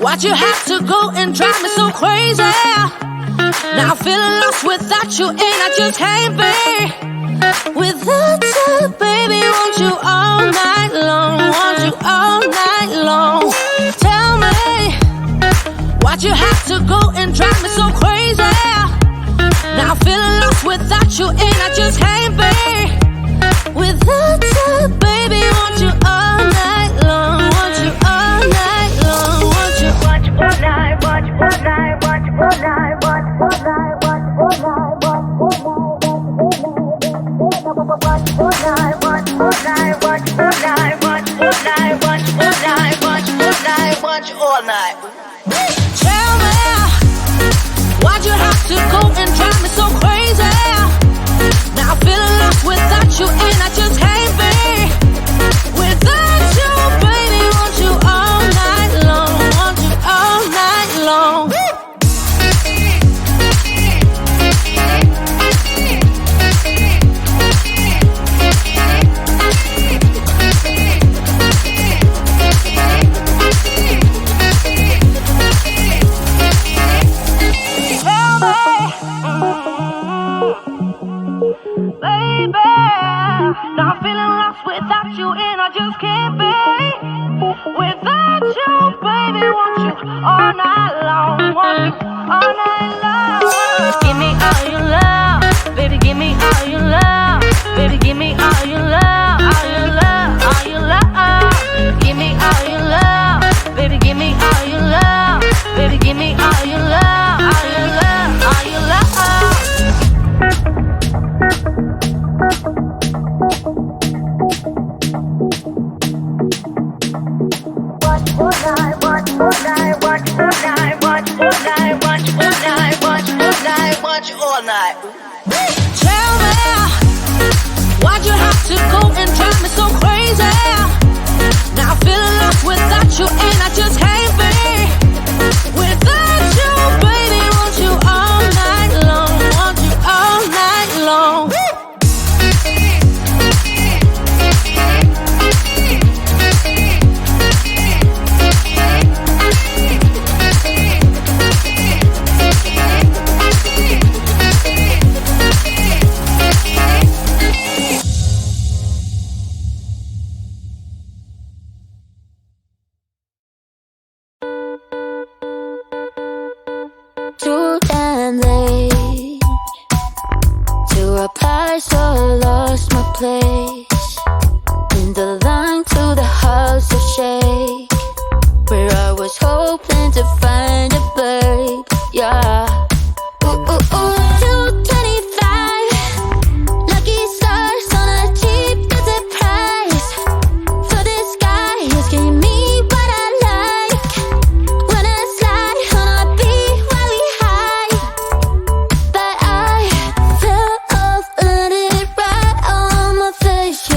Why'd you have to go and drive me so crazy? Now I'm feeling lost without you, and I just can't be without you, baby. Want you all night long, want you all night long. Tell me, why'd you have to go and drive me so crazy? Now I'm feeling lost without you, and I just can't be without you, baby. Want you all night long, want you all night long, want you. Want you all night, want you all night, want you all night, want you all night, want you all night, want you all night, want you all night, want you all night, want you all night, want you all night, want you all night, want you all night. Tell me, why'd you have to go and drive me so crazy? Now I'm feeling lost without you, and I just can't be without you, baby. Want you all night long, want you all night long. Baby, now I'm feeling lost without you, and I just can't be without you, baby. Want you all night long, want you all night long. Give me all your love, baby. Give me all your love, baby. Give me all your love, all your love, all your love. Give me all your love, baby. Give me all your love, baby. Give me all your love, all your love, all your love. All night. Tell me, why'd you have to go and drive me so crazy? Now I'm feeling lost without you, and I just can't be without you, baby. Want you all night long, want you all night long. Too damn late to reply, so I lost my place in the line to the house of shake, where I was hoping to find a babe. Yeah. Ooh, ooh, ooh. 225 lucky stars on a cheap visit price. For this guy who's giving me what I like. When I slide on a beat while we high, but I fell off, let it right on my face.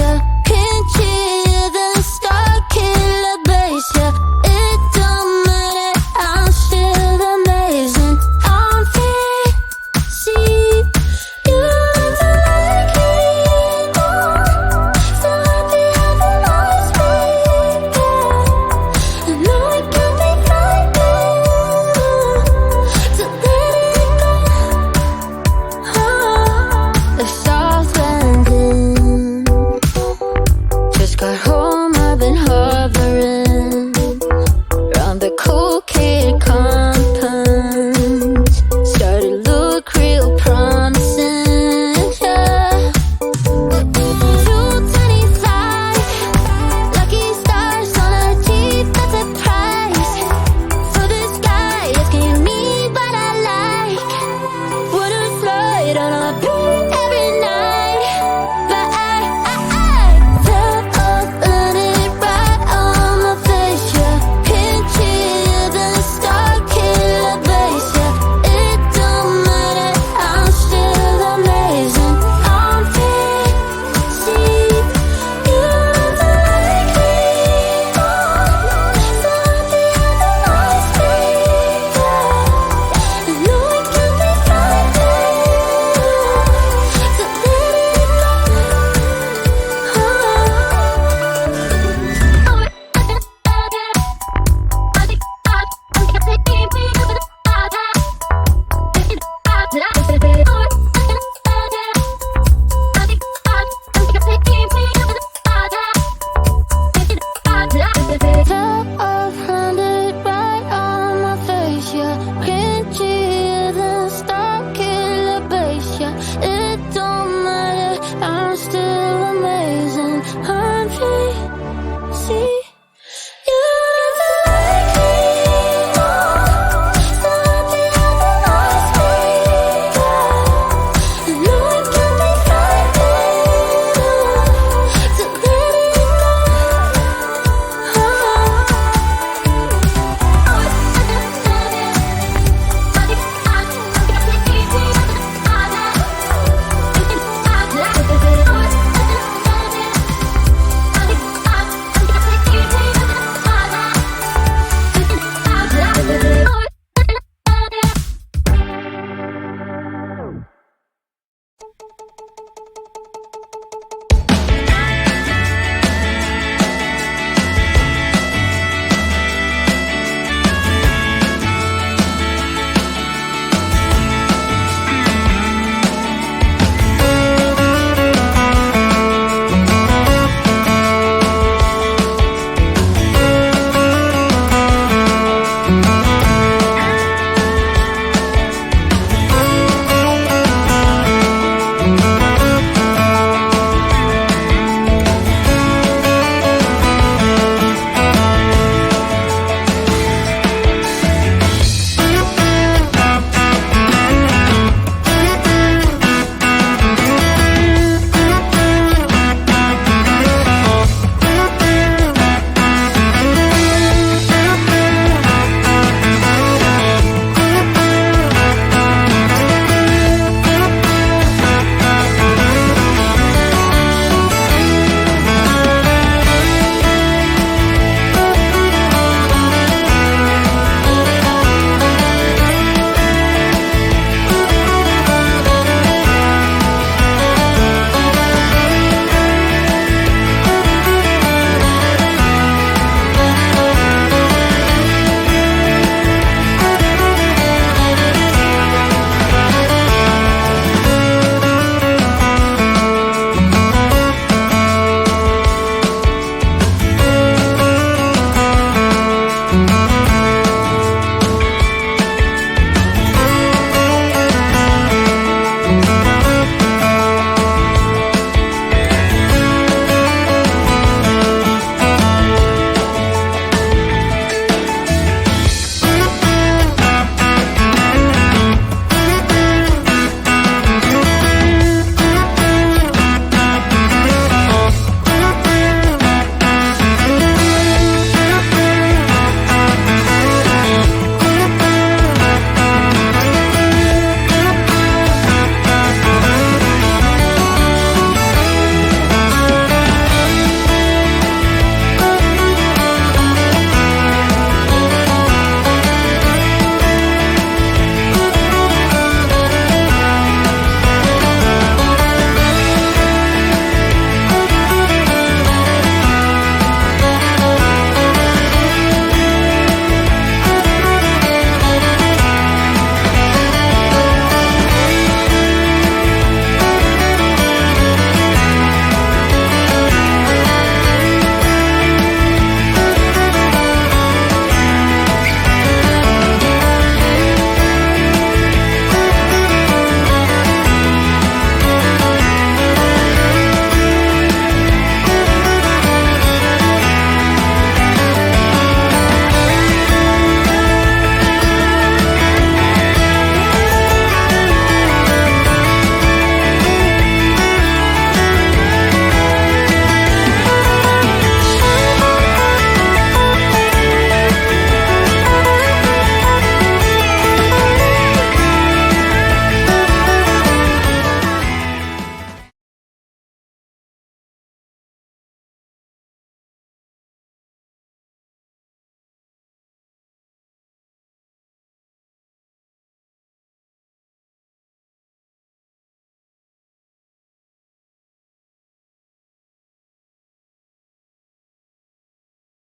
energy.